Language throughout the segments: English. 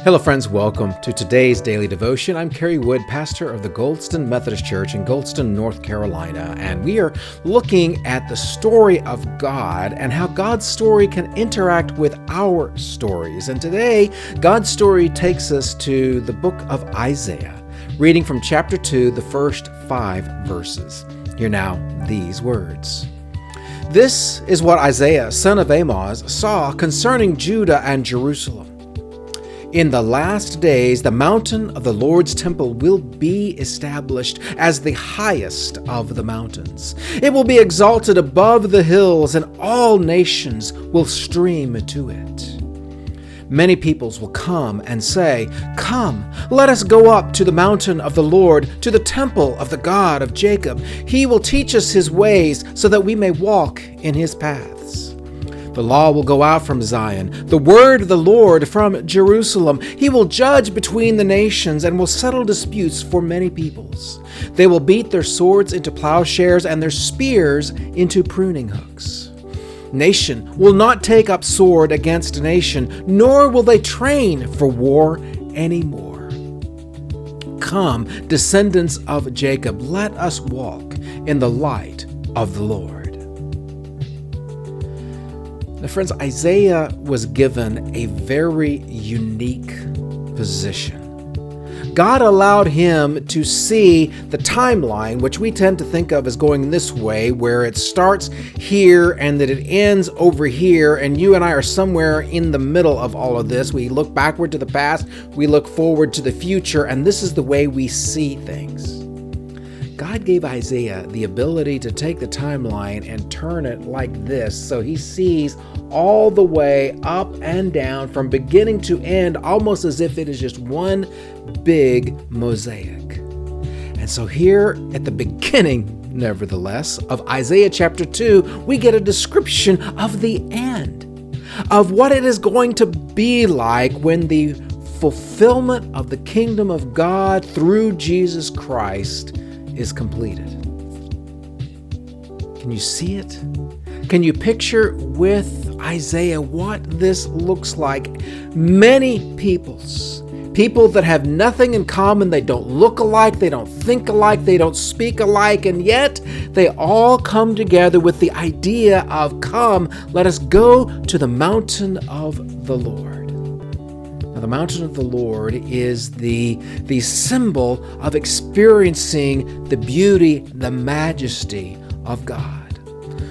Hello friends, welcome to today's daily devotion. I'm Kerry Wood, pastor of the Goldston Methodist Church in Goldston, North Carolina, and we are looking at the story of God and how God's story can interact with our stories. And today, God's story takes us to the book of Isaiah, reading from chapter 2, the first 5 verses. Hear now these words. This is what Isaiah, son of Amoz, saw concerning Judah and Jerusalem. In the last days, the mountain of the Lord's temple will be established as the highest of the mountains. It will be exalted above the hills, and all nations will stream to it. Many peoples will come and say, "Come, let us go up to the mountain of the Lord, to the temple of the God of Jacob. He will teach us his ways so that we may walk in his paths." The law will go out from Zion, the word of the Lord from Jerusalem. He will judge between the nations and will settle disputes for many peoples. They will beat their swords into plowshares and their spears into pruning hooks. Nation will not take up sword against nation, nor will they train for war anymore. Come, descendants of Jacob, let us walk in the light of the Lord. Now, friends, Isaiah was given a very unique position. God allowed him to see the timeline, which we tend to think of as going this way, where it starts here and that it ends over here, and you and I are somewhere in the middle of all of this. We look backward to the past, we look forward to the future, and this is the way we see things. God gave Isaiah the ability to take the timeline and turn it like this, so he sees all the way up and down from beginning to end, almost as if it is just one big mosaic. And so here at the beginning, nevertheless, of Isaiah chapter 2, we get a description of the end, of what it is going to be like when the fulfillment of the kingdom of God through Jesus Christ is completed. Can you see it? Can you picture with Isaiah what this looks like? Many people that have nothing in common, they don't look alike, they don't think alike, they don't speak alike, and yet they all come together with the idea of, come, let us go to the mountain of the Lord. Now, the mountain of the Lord is the symbol of experiencing the beauty, the majesty of God.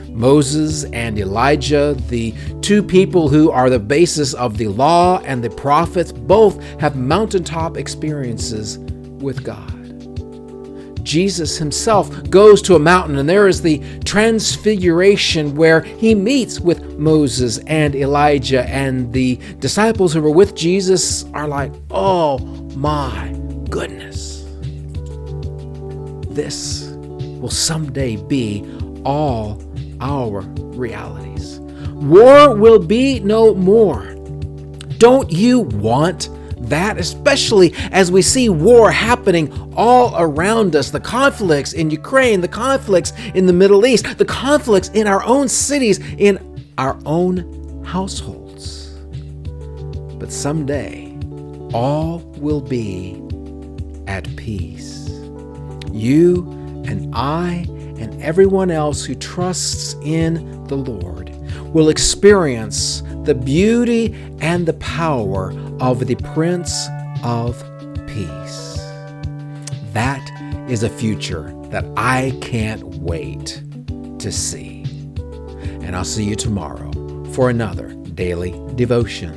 Moses and Elijah, the two people who are the basis of the law and the prophets, both have mountaintop experiences with God. Jesus himself goes to a mountain, and there is the transfiguration where he meets with Moses and Elijah, and the disciples who were with Jesus are like, "Oh my goodness. This will someday be all our realities. War will be no more." Don't you want that? Especially as we see war happening all around us. The conflicts in Ukraine, the conflicts in the Middle East, the conflicts in our own cities, in our own households. But someday, all will be at peace. You and I and everyone else who trusts in the Lord will experience the beauty and the power of the Prince of Peace. That is a future that I can't wait to see. And I'll see you tomorrow for another daily devotion.